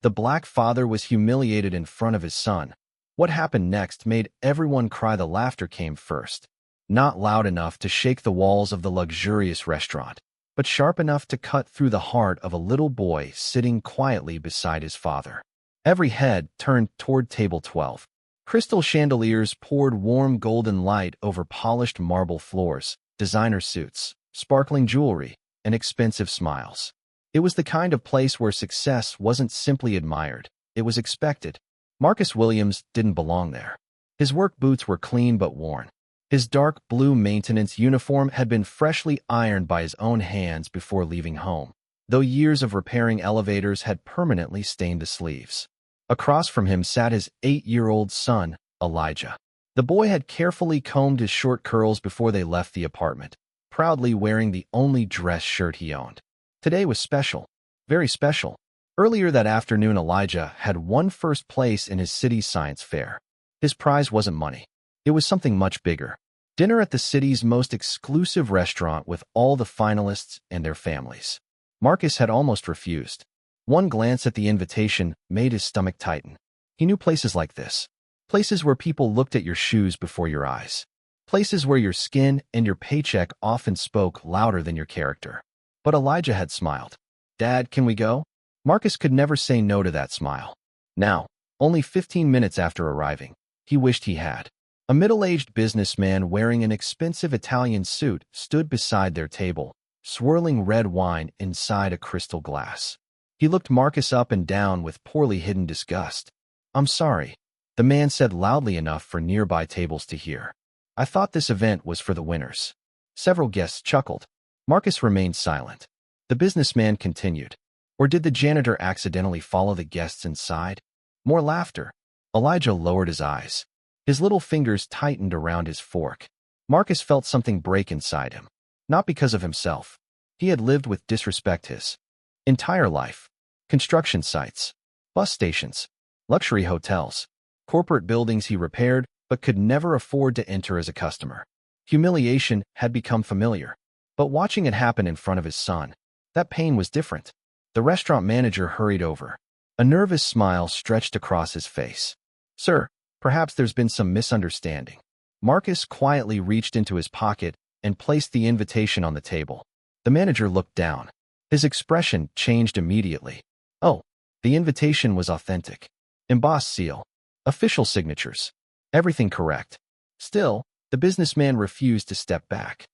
The black father was humiliated in front of his son. What happened next made everyone cry. The laughter came first, not loud enough to shake the walls of the luxurious restaurant, but sharp enough to cut through the heart of a little boy sitting quietly beside his father. Every head turned toward table 12. Crystal chandeliers poured warm golden light over polished marble floors, designer suits, sparkling jewelry, and expensive smiles. It was the kind of place where success wasn't simply admired, it was expected. Marcus Williams didn't belong there. His work boots were clean but worn. His dark blue maintenance uniform had been freshly ironed by his own hands before leaving home, though years of repairing elevators had permanently stained the sleeves. Across from him sat his 8-year-old son, Elijah. The boy had carefully combed his short curls before they left the apartment, proudly wearing the only dress shirt he owned. Today was special, very special. Earlier that afternoon, Elijah had won first place in his city's science fair. His prize wasn't money. It was something much bigger. Dinner at the city's most exclusive restaurant with all the finalists and their families. Marcus had almost refused. One glance at the invitation made his stomach tighten. He knew places like this. Places where people looked at your shoes before your eyes. Places where your skin and your paycheck often spoke louder than your character. But Elijah had smiled. "Dad, can we go?" Marcus could never say no to that smile. Now, only 15 minutes after arriving, he wished he had. A middle-aged businessman wearing an expensive Italian suit stood beside their table, swirling red wine inside a crystal glass. He looked Marcus up and down with poorly hidden disgust. "I'm sorry," the man said loudly enough for nearby tables to hear. "I thought this event was for the winners." Several guests chuckled. Marcus remained silent. The businessman continued. Or did the janitor accidentally follow the guests inside? More laughter. Elijah lowered his eyes. His little fingers tightened around his fork. Marcus felt something break inside him. Not because of himself. He had lived with disrespect his entire life. Construction sites, bus stations, luxury hotels, corporate buildings he repaired but could never afford to enter as a customer. Humiliation had become familiar. But watching it happen in front of his son, that pain was different. The restaurant manager hurried over. A nervous smile stretched across his face. "Sir, perhaps there's been some misunderstanding." Marcus quietly reached into his pocket and placed the invitation on the table. The manager looked down. His expression changed immediately. Oh, the invitation was authentic. Embossed seal. Official signatures. Everything correct. Still, the businessman refused to step back.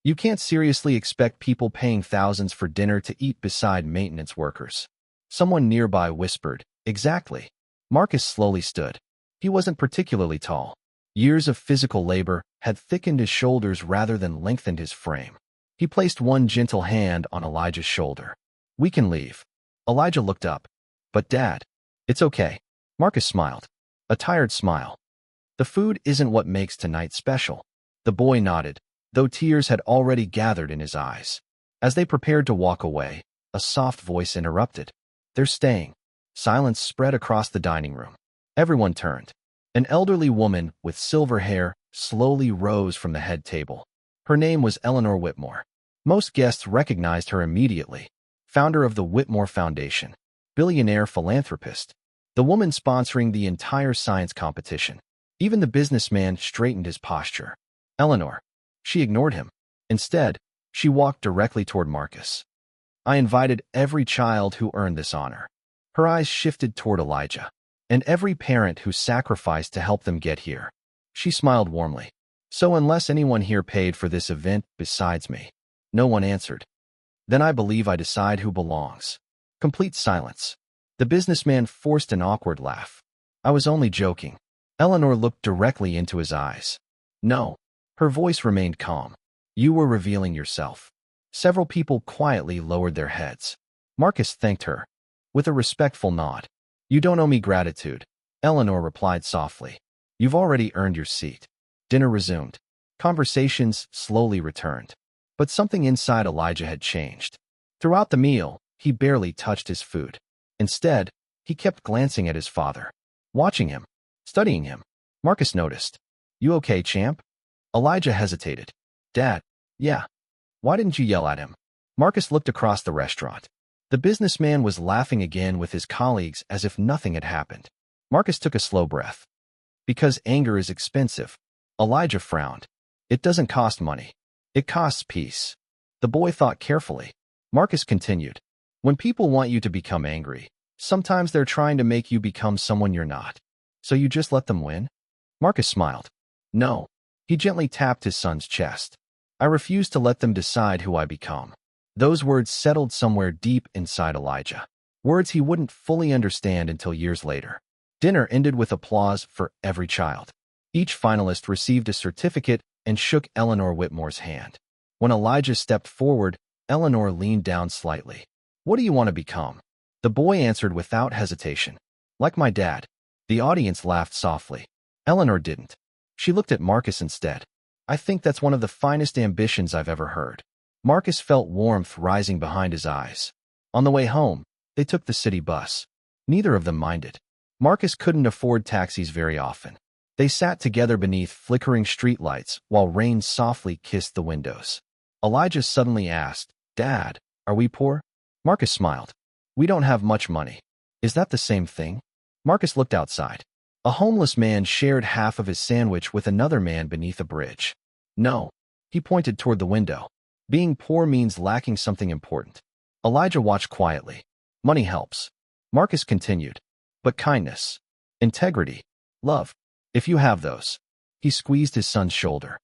You can't seriously expect people paying thousands for dinner to eat beside maintenance workers. Someone nearby whispered, "Exactly." Marcus slowly stood. He wasn't particularly tall. Years of physical labor had thickened his shoulders rather than lengthened his frame. He placed one gentle hand on Elijah's shoulder. "We can leave." Elijah looked up. "But Dad." "It's okay." Marcus smiled. A tired smile. "The food isn't what makes tonight special." The boy nodded, though tears had already gathered in his eyes. As they prepared to walk away, a soft voice interrupted. "They're staying." Silence spread across the dining room. Everyone turned. An elderly woman with silver hair slowly rose from the head table. Her name was Eleanor Whitmore. Most guests recognized her immediately. Founder of the Whitmore Foundation. Billionaire philanthropist. The woman sponsoring the entire science competition. Even the businessman straightened his posture. "Eleanor." She ignored him. Instead, she walked directly toward Marcus. "I invited every child who earned this honor." Her eyes shifted toward Elijah. "And every parent who sacrificed to help them get here." She smiled warmly. "So unless anyone here paid for this event besides me." No one answered. "Then I believe I decide who belongs." Complete silence. The businessman forced an awkward laugh. "I was only joking." Eleanor looked directly into his eyes. "No." Her voice remained calm. "You were revealing yourself." Several people quietly lowered their heads. Marcus thanked her. With a respectful nod. "You don't owe me gratitude," Eleanor replied softly. "You've already earned your seat." Dinner resumed. Conversations slowly returned. But something inside Elijah had changed. Throughout the meal, he barely touched his food. Instead, he kept glancing at his father. Watching him. Studying him. Marcus noticed. "You okay, champ?" Elijah hesitated. "Dad." "Yeah." "Why didn't you yell at him?" Marcus looked across the restaurant. The businessman was laughing again with his colleagues as if nothing had happened. Marcus took a slow breath. Because anger is expensive. Elijah frowned. It doesn't cost money. It costs peace. The boy thought carefully. Marcus continued. When people want you to become angry, sometimes they're trying to make you become someone you're not. So you just let them win? Marcus smiled. No. He gently tapped his son's chest. I refuse to let them decide who I become. Those words settled somewhere deep inside Elijah. Words he wouldn't fully understand until years later. Dinner ended with applause for every child. Each finalist received a certificate and shook Eleanor Whitmore's hand. When Elijah stepped forward, Eleanor leaned down slightly. What do you want to become? The boy answered without hesitation. Like my dad. The audience laughed softly. Eleanor didn't. She looked at Marcus instead. I think that's one of the finest ambitions I've ever heard. Marcus felt warmth rising behind his eyes. On the way home, they took the city bus. Neither of them minded. Marcus couldn't afford taxis very often. They sat together beneath flickering streetlights while rain softly kissed the windows. Elijah suddenly asked, Dad, are we poor? Marcus smiled. We don't have much money. Is that the same thing? Marcus looked outside. A homeless man shared half of his sandwich with another man beneath a bridge. No. He pointed toward the window. Being poor means lacking something important. Elijah watched quietly. Money helps. Marcus continued. But kindness, integrity, love, if you have those. He squeezed his son's shoulder.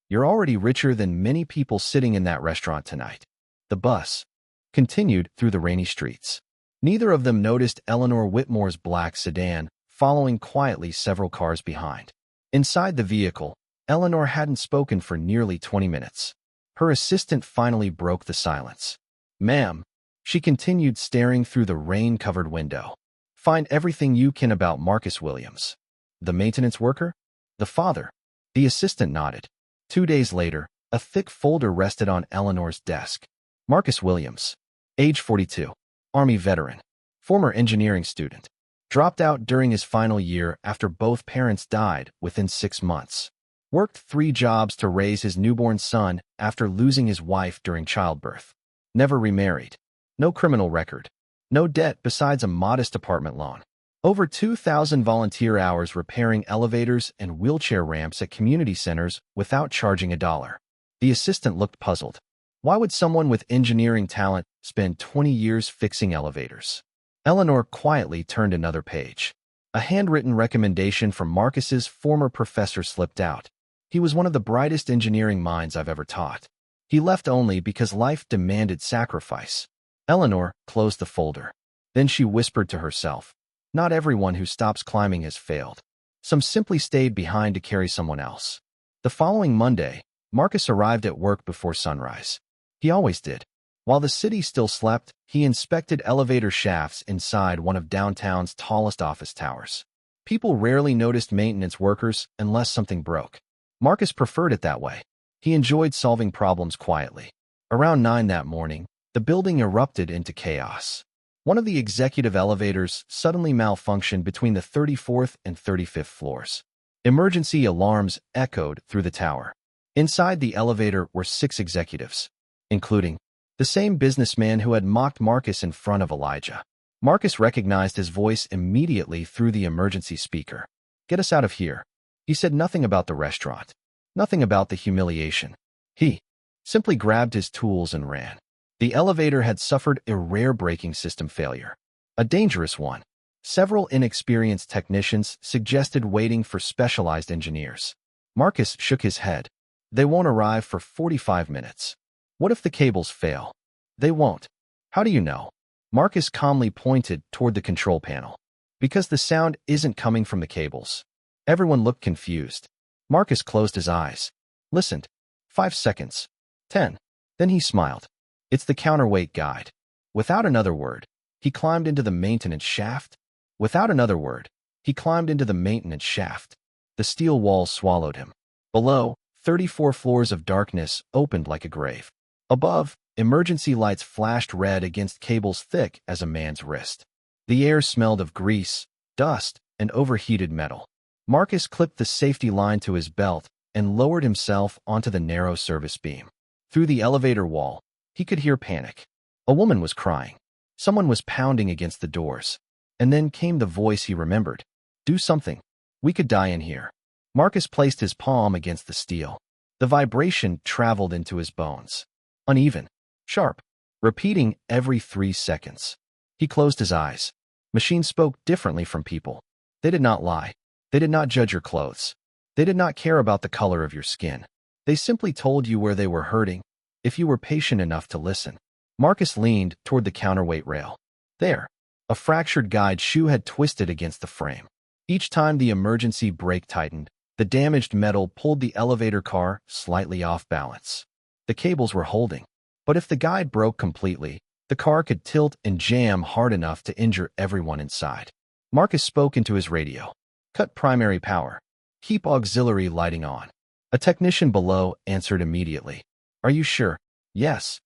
You're already richer than many people sitting in that restaurant tonight. The bus continued through the rainy streets. Neither of them noticed Eleanor Whitmore's black sedan following quietly several cars behind. Inside the vehicle, Eleanor hadn't spoken for nearly 20 minutes. Her assistant finally broke the silence. Ma'am, she continued staring through the rain-covered window. Find everything you can about Marcus Williams. The maintenance worker? The father? The assistant nodded. 2 days later, a thick folder rested on Eleanor's desk. Marcus Williams. Age 42. Army veteran. Former engineering student. Dropped out during his final year after both parents died within 6 months. Worked 3 jobs to raise his newborn son after losing his wife during childbirth. Never remarried. No criminal record. No debt besides a modest apartment loan. Over 2,000 volunteer hours repairing elevators and wheelchair ramps at community centers without charging a dollar. The assistant looked puzzled. Why would someone with engineering talent spend 20 years fixing elevators? Eleanor quietly turned another page. A handwritten recommendation from Marcus's former professor slipped out. He was one of the brightest engineering minds I've ever taught. He left only because life demanded sacrifice. Eleanor closed the folder. Then she whispered to herself, not everyone who stops climbing has failed. Some simply stayed behind to carry someone else. The following Monday, Marcus arrived at work before sunrise. He always did. While the city still slept, he inspected elevator shafts inside one of downtown's tallest office towers. People rarely noticed maintenance workers unless something broke. Marcus preferred it that way. He enjoyed solving problems quietly. Around 9 that morning, the building erupted into chaos. One of the executive elevators suddenly malfunctioned between the 34th and 35th floors. Emergency alarms echoed through the tower. Inside the elevator were 6 executives, including the same businessman who had mocked Marcus in front of Elijah. Marcus recognized his voice immediately through the emergency speaker. Get us out of here. He said nothing about the restaurant, nothing about the humiliation. He simply grabbed his tools and ran. The elevator had suffered a rare braking system failure, a dangerous one. Several inexperienced technicians suggested waiting for specialized engineers. Marcus shook his head. They won't arrive for 45 minutes. What if the cables fail? They won't. How do you know? Marcus calmly pointed toward the control panel. Because the sound isn't coming from the cables. Everyone looked confused. Marcus closed his eyes. Listened. 5 seconds. 10. Then he smiled. It's the counterweight guide. Without another word, he climbed into the maintenance shaft. Without another word, he climbed into the maintenance shaft. The steel walls swallowed him. Below, 34 floors of darkness opened like a grave. Above, emergency lights flashed red against cables thick as a man's wrist. The air smelled of grease, dust, and overheated metal. Marcus clipped the safety line to his belt and lowered himself onto the narrow service beam. Through the elevator wall, he could hear panic. A woman was crying. Someone was pounding against the doors. And then came the voice he remembered. Do something. We could die in here. Marcus placed his palm against the steel. The vibration traveled into his bones. Uneven, sharp, repeating every 3 seconds. He closed his eyes. Machines spoke differently from people. They did not lie. They did not judge your clothes. They did not care about the color of your skin. They simply told you where they were hurting, if you were patient enough to listen. Marcus leaned toward the counterweight rail. There, a fractured guide shoe had twisted against the frame. Each time the emergency brake tightened, the damaged metal pulled the elevator car slightly off balance. The cables were holding, but if the guide broke completely, the car could tilt and jam hard enough to injure everyone inside. Marcus spoke into his radio. Cut primary power. Keep auxiliary lighting on. A technician below answered immediately. Are you sure? Yes.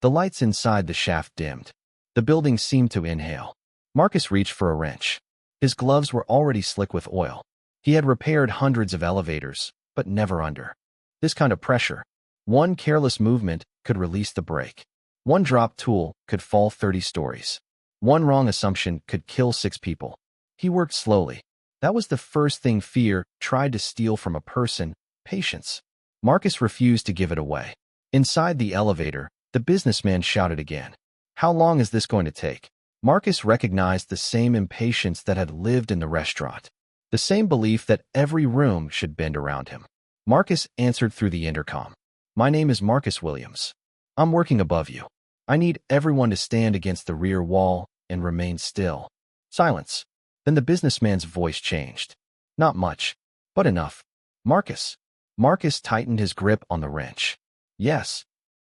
The lights inside the shaft dimmed. The building seemed to inhale. Marcus reached for a wrench. His gloves were already slick with oil. He had repaired hundreds of elevators, but never under this kind of pressure. One careless movement could release the brake. One dropped tool could fall 30 stories. One wrong assumption could kill 6 people. He worked slowly. That was the first thing fear tried to steal from a person: patience. Marcus refused to give it away. Inside the elevator, the businessman shouted again. How long is this going to take? Marcus recognized the same impatience that had lived in the restaurant. The same belief that every room should bend around him. Marcus answered through the intercom. My name is Marcus Williams. I'm working above you. I need everyone to stand against the rear wall and remain still. Silence. Then the businessman's voice changed. Not much, but enough. Marcus. Marcus tightened his grip on the wrench. Yes.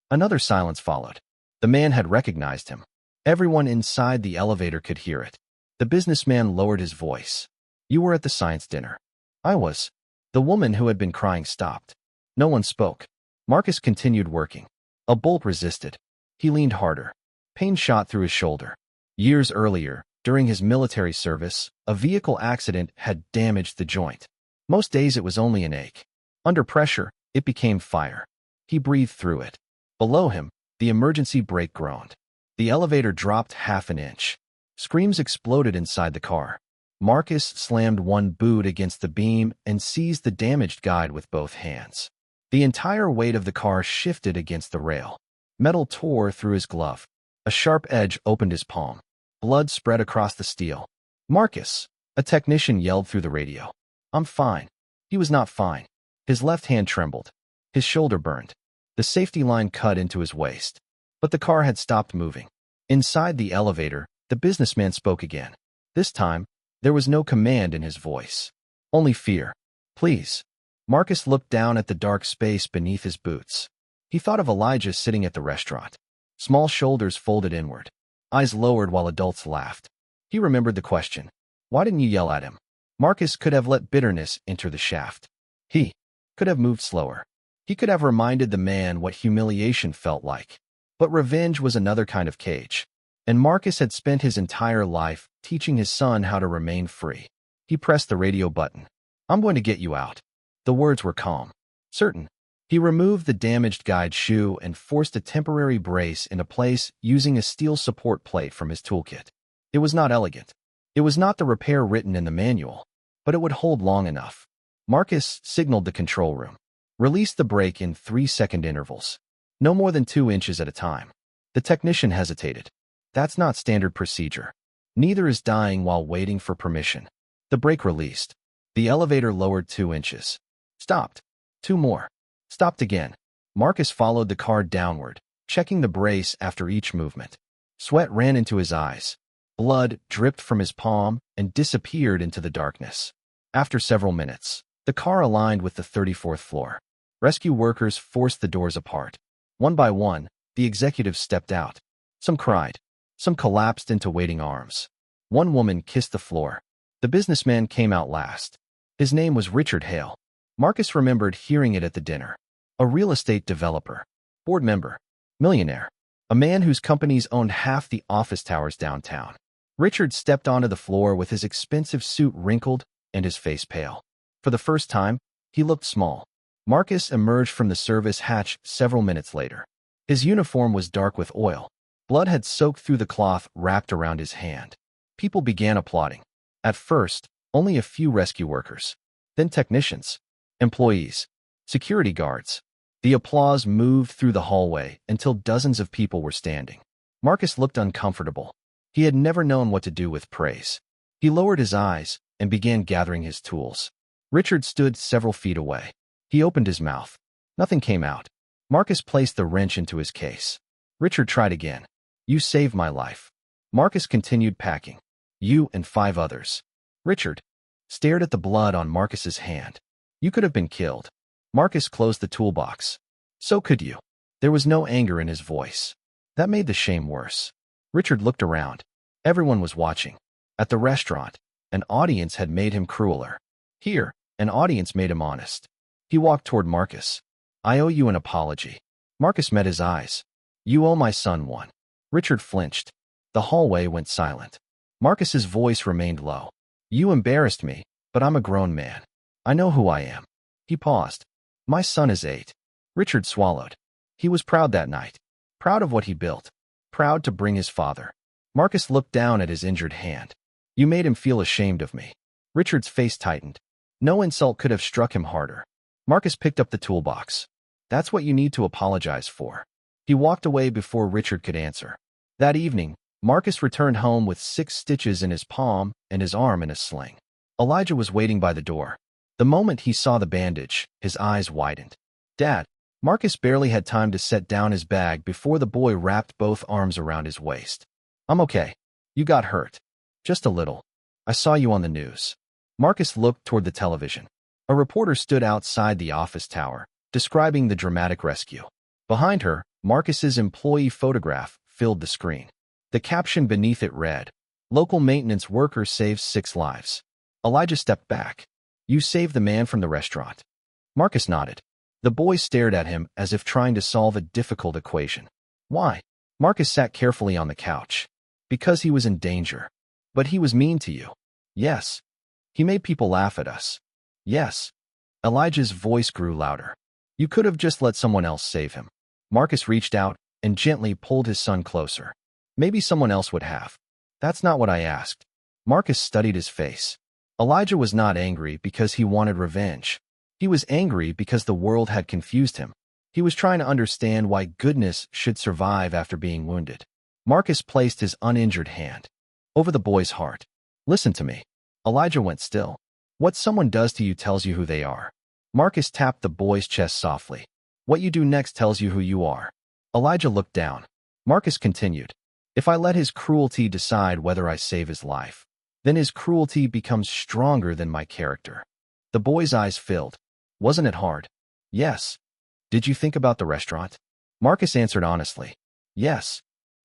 Another silence followed. The man had recognized him. Everyone inside the elevator could hear it. The businessman lowered his voice. You were at the science dinner. I was. The woman who had been crying stopped. No one spoke. Marcus continued working. A bolt resisted. He leaned harder. Pain shot through his shoulder. Years earlier, during his military service, a vehicle accident had damaged the joint. Most days it was only an ache. Under pressure, it became fire. He breathed through it. Below him, the emergency brake groaned. The elevator dropped half an inch. Screams exploded inside the car. Marcus slammed one boot against the beam and seized the damaged guide with both hands. The entire weight of the car shifted against the rail. Metal tore through his glove. A sharp edge opened his palm. Blood spread across the steel. Marcus! A technician yelled through the radio. I'm fine. He was not fine. His left hand trembled. His shoulder burned. The safety line cut into his waist. But the car had stopped moving. Inside the elevator, the businessman spoke again. This time, there was no command in his voice. Only fear. Please. Marcus looked down at the dark space beneath his boots. He thought of Elijah sitting at the restaurant. Small shoulders folded inward. Eyes lowered while adults laughed. He remembered the question. Why didn't you yell at him? Marcus could have let bitterness enter the shaft. He could have moved slower. He could have reminded the man what humiliation felt like. But revenge was another kind of cage. And Marcus had spent his entire life teaching his son how to remain free. He pressed the radio button. I'm going to get you out. The words were calm. Certain. He removed the damaged guide shoe and forced a temporary brace into place using a steel support plate from his toolkit. It was not elegant. It was not the repair written in the manual, but it would hold long enough. Marcus signaled the control room. Release the brake in 3-second intervals. No more than 2 inches at a time. The technician hesitated. That's not standard procedure. Neither is dying while waiting for permission. The brake released. The elevator lowered 2 inches. Stopped. 2 more. Stopped again. Marcus followed the car downward, checking the brace after each movement. Sweat ran into his eyes. Blood dripped from his palm and disappeared into the darkness. After several minutes, the car aligned with the 34th floor. Rescue workers forced the doors apart. One by one, the executives stepped out. Some cried. Some collapsed into waiting arms. One woman kissed the floor. The businessman came out last. His name was Richard Hale. Marcus remembered hearing it at the dinner. A real estate developer. Board member. Millionaire. A man whose companies owned half the office towers downtown. Richard stepped onto the floor with his expensive suit wrinkled and his face pale. For the first time, he looked small. Marcus emerged from the service hatch several minutes later. His uniform was dark with oil. Blood had soaked through the cloth wrapped around his hand. People began applauding. At first, only a few rescue workers. Then technicians, employees, security guards. The applause moved through the hallway until dozens of people were standing. Marcus looked uncomfortable. He had never known what to do with praise. He lowered his eyes and began gathering his tools. Richard stood several feet away. He opened his mouth. Nothing came out. Marcus placed the wrench into his case. Richard tried again. You saved my life. Marcus continued packing. You and 5 others. Richard stared at the blood on Marcus's hand. You could have been killed. Marcus closed the toolbox. So could you. There was no anger in his voice. That made the shame worse. Richard looked around. Everyone was watching. At the restaurant, an audience had made him crueler. Here, an audience made him honest. He walked toward Marcus. I owe you an apology. Marcus met his eyes. You owe my son one. Richard flinched. The hallway went silent. Marcus's voice remained low. You embarrassed me, but I'm a grown man. I know who I am. He paused. My son is 8. Richard swallowed. He was proud that night. Proud of what he built. Proud to bring his father. Marcus looked down at his injured hand. You made him feel ashamed of me. Richard's face tightened. No insult could have struck him harder. Marcus picked up the toolbox. That's what you need to apologize for. He walked away before Richard could answer. That evening, Marcus returned home with 6 stitches in his palm and his arm in a sling. Elijah was waiting by the door. The moment he saw the bandage, his eyes widened. Dad, Marcus barely had time to set down his bag before the boy wrapped both arms around his waist. I'm okay. You got hurt. Just a little. I saw you on the news. Marcus looked toward the television. A reporter stood outside the office tower, describing the dramatic rescue. Behind her, Marcus's employee photograph filled the screen. The caption beneath it read, Local maintenance worker saves 6 lives. Elijah stepped back. You saved the man from the restaurant. Marcus nodded. The boy stared at him as if trying to solve a difficult equation. Why? Marcus sat carefully on the couch. Because he was in danger. But he was mean to you. Yes. He made people laugh at us. Yes. Elijah's voice grew louder. You could have just let someone else save him. Marcus reached out and gently pulled his son closer. Maybe someone else would have. That's not what I asked. Marcus studied his face. Elijah was not angry because he wanted revenge. He was angry because the world had confused him. He was trying to understand why goodness should survive after being wounded. Marcus placed his uninjured hand over the boy's heart. Listen to me. Elijah went still. What someone does to you tells you who they are. Marcus tapped the boy's chest softly. What you do next tells you who you are. Elijah looked down. Marcus continued. If I let his cruelty decide whether I save his life, then his cruelty becomes stronger than my character. The boy's eyes filled. Wasn't it hard? Yes. Did you think about the restaurant? Marcus answered honestly. Yes.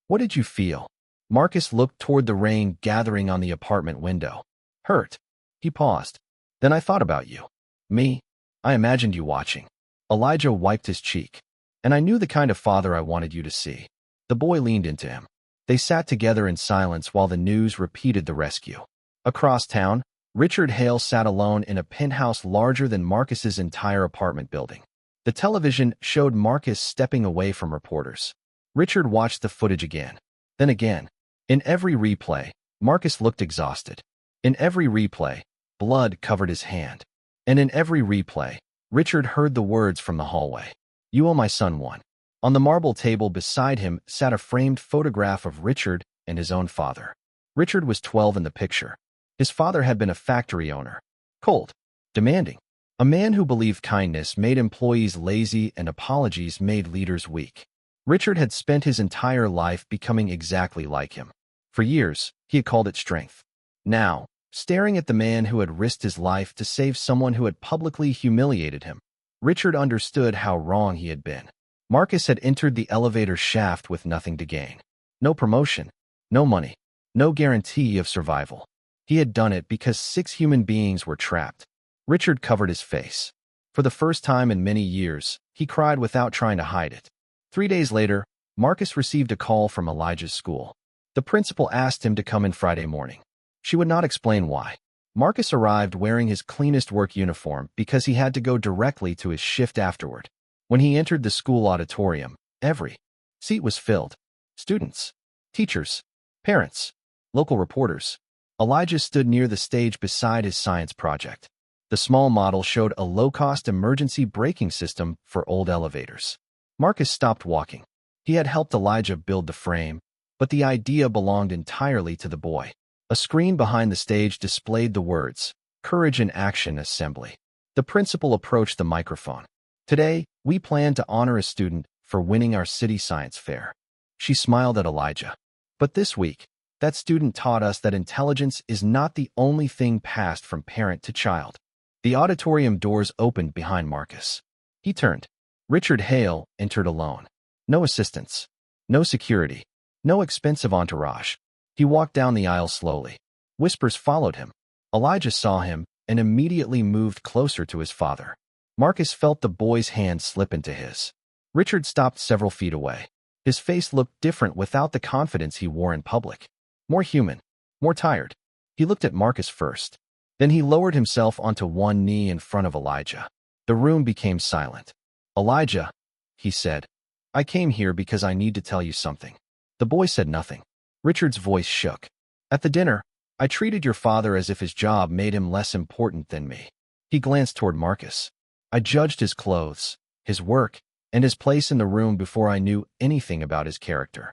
What did you feel? Marcus looked toward the rain gathering on the apartment window. Hurt. He paused. Then I thought about you. Me? I imagined you watching. Elijah wiped his cheek. And I knew the kind of father I wanted you to see. The boy leaned into him. They sat together in silence while the news repeated the rescue. Across town, Richard Hale sat alone in a penthouse larger than Marcus's entire apartment building. The television showed Marcus stepping away from reporters. Richard watched the footage again. Then again. In every replay, Marcus looked exhausted. In every replay, blood covered his hand. And in every replay, Richard heard the words from the hallway. You owe my son one. On the marble table beside him sat a framed photograph of Richard and his own father. Richard was 12 in the picture. His father had been a factory owner. Cold. Demanding. A man who believed kindness made employees lazy and apologies made leaders weak. Richard had spent his entire life becoming exactly like him. For years, he had called it strength. Now, staring at the man who had risked his life to save someone who had publicly humiliated him, Richard understood how wrong he had been. Marcus had entered the elevator shaft with nothing to gain. No promotion, no money, no guarantee of survival. He had done it because 6 human beings were trapped. Richard covered his face. For the first time in many years, he cried without trying to hide it. 3 days later, Marcus received a call from Elijah's school. The principal asked him to come in Friday morning. She would not explain why. Marcus arrived wearing his cleanest work uniform because he had to go directly to his shift afterward. When he entered the school auditorium, every seat was filled. Students, teachers, parents, local reporters. Elijah stood near the stage beside his science project. The small model showed a low-cost emergency braking system for old elevators. Marcus stopped walking. He had helped Elijah build the frame, but the idea belonged entirely to the boy. A screen behind the stage displayed the words, "Courage in Action Assembly." The principal approached the microphone. "Today, we plan to honor a student for winning our city science fair." She smiled at Elijah. "But this week, that student taught us that intelligence is not the only thing passed from parent to child." The auditorium doors opened behind Marcus. He turned. Richard Hale entered alone. No assistants. No security. No expensive entourage. He walked down the aisle slowly. Whispers followed him. Elijah saw him and immediately moved closer to his father. Marcus felt the boy's hand slip into his. Richard stopped several feet away. His face looked different without the confidence he wore in public. More human. More tired. He looked at Marcus first. Then he lowered himself onto one knee in front of Elijah. The room became silent. "Elijah," he said, "I came here because I need to tell you something." The boy said nothing. Richard's voice shook. "At the dinner, I treated your father as if his job made him less important than me." He glanced toward Marcus. "I judged his clothes, his work, and his place in the room before I knew anything about his character."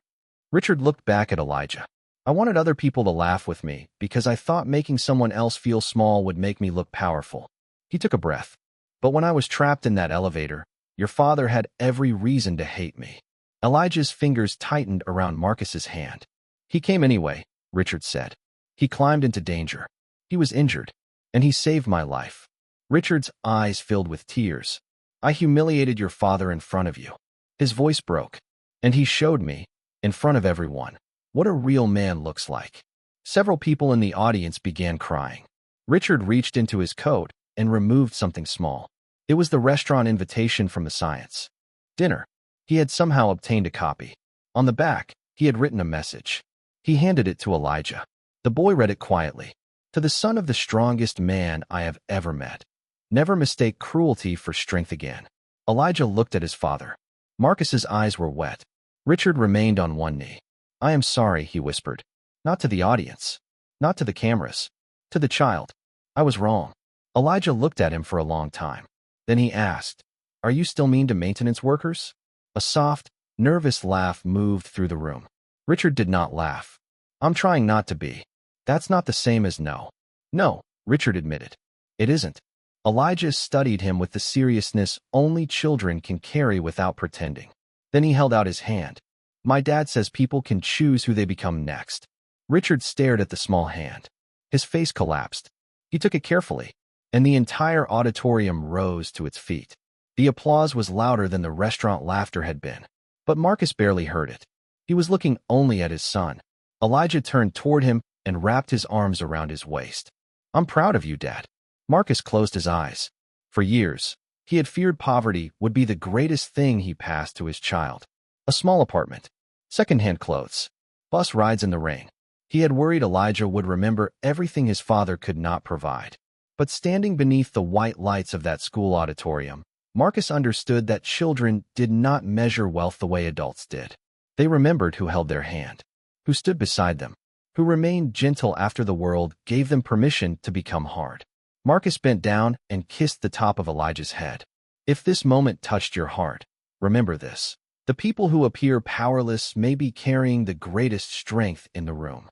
Richard looked back at Elijah. "I wanted other people to laugh with me because I thought making someone else feel small would make me look powerful." He took a breath. "But when I was trapped in that elevator, your father had every reason to hate me." Elijah's fingers tightened around Marcus's hand. "He came anyway," Richard said. "He climbed into danger. He was injured, and he saved my life." Richard's eyes filled with tears. "I humiliated your father in front of you." His voice broke. "And he showed me, in front of everyone, what a real man looks like." Several people in the audience began crying. Richard reached into his coat and removed something small. It was the restaurant invitation from the science dinner. He had somehow obtained a copy. On the back, he had written a message. He handed it to Elijah. The boy read it quietly. "To the son of the strongest man I have ever met. Never mistake cruelty for strength again." Elijah looked at his father. Marcus's eyes were wet. Richard remained on one knee. "I am sorry," he whispered. "Not to the audience. Not to the cameras. To the child. I was wrong." Elijah looked at him for a long time. Then he asked, "Are you still mean to maintenance workers?" A soft, nervous laugh moved through the room. Richard did not laugh. "I'm trying not to be." "That's not the same as no." "No," Richard admitted. "It isn't." Elijah studied him with the seriousness only children can carry without pretending. Then he held out his hand. "My dad says people can choose who they become next." Richard stared at the small hand. His face collapsed. He took it carefully, and the entire auditorium rose to its feet. The applause was louder than the restaurant laughter had been, but Marcus barely heard it. He was looking only at his son. Elijah turned toward him and wrapped his arms around his waist. "I'm proud of you, Dad." Marcus closed his eyes. For years, he had feared poverty would be the greatest thing he passed to his child. A small apartment, second-hand clothes, bus rides in the rain. He had worried Elijah would remember everything his father could not provide. But standing beneath the white lights of that school auditorium, Marcus understood that children did not measure wealth the way adults did. They remembered who held their hand, who stood beside them, who remained gentle after the world gave them permission to become hard. Marcus bent down and kissed the top of Elijah's head. "If this moment touched your heart, remember this. The people who appear powerless may be carrying the greatest strength in the room."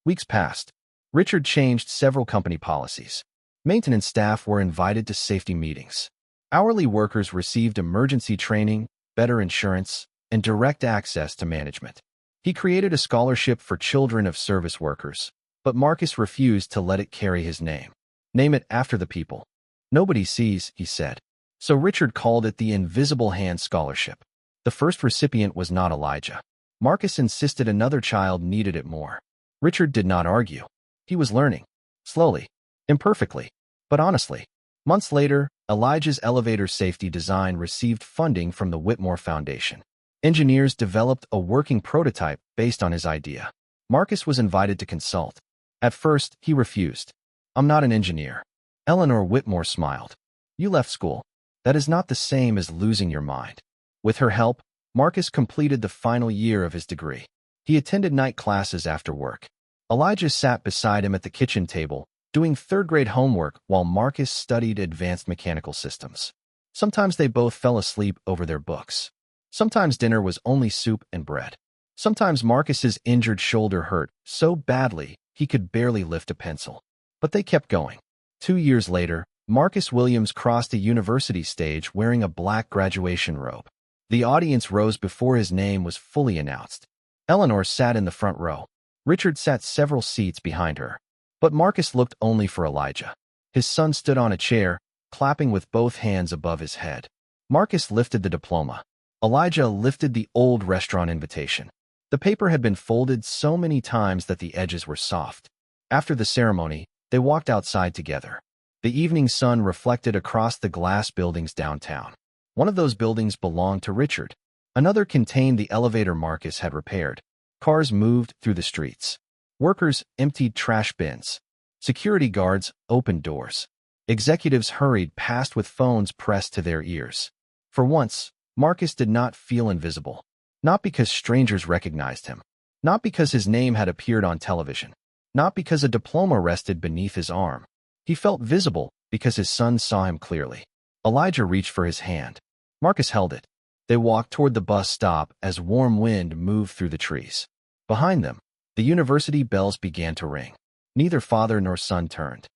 Weeks passed. Richard changed several company policies. Maintenance staff were invited to safety meetings. Hourly workers received emergency training, better insurance, and direct access to management. He created a scholarship for children of service workers, but Marcus refused to let it carry his name. "Name it after the people. Nobody sees," he said. So Richard called it the Invisible Hand Scholarship. The first recipient was not Elijah. Marcus insisted another child needed it more. Richard did not argue. He was learning. Slowly. Imperfectly. But honestly. Months later, Elijah's elevator safety design received funding from the Whitmore Foundation. Engineers developed a working prototype based on his idea. Marcus was invited to consult. At first, he refused. "I'm not an engineer." Eleanor Whitmore smiled. "You left school. That is not the same as losing your mind." With her help, Marcus completed the final year of his degree. He attended night classes after work. Elijah sat beside him at the kitchen table, doing third-grade homework while Marcus studied advanced mechanical systems. Sometimes they both fell asleep over their books. Sometimes dinner was only soup and bread. Sometimes Marcus's injured shoulder hurt so badly he could barely lift a pencil. But they kept going. 2 years later, Marcus Williams crossed a university stage wearing a black graduation robe. The audience rose before his name was fully announced. Eleanor sat in the front row. Richard sat several seats behind her. But Marcus looked only for Elijah. His son stood on a chair, clapping with both hands above his head. Marcus lifted the diploma. Elijah lifted the old restaurant invitation. The paper had been folded so many times that the edges were soft. After the ceremony, they walked outside together. The evening sun reflected across the glass buildings downtown. One of those buildings belonged to Richard. Another contained the elevator Marcus had repaired. Cars moved through the streets. Workers emptied trash bins. Security guards opened doors. Executives hurried past with phones pressed to their ears. For once, Marcus did not feel invisible. Not because strangers recognized him. Not because his name had appeared on television. Not because a diploma rested beneath his arm. He felt visible because his son saw him clearly. Elijah reached for his hand. Marcus held it. They walked toward the bus stop as warm wind moved through the trees. Behind them, the university bells began to ring. Neither father nor son turned.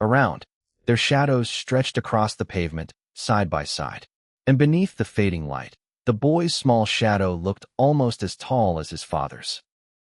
Around, their shadows stretched across the pavement, side by side. And beneath the fading light, the boy's small shadow looked almost as tall as his father's.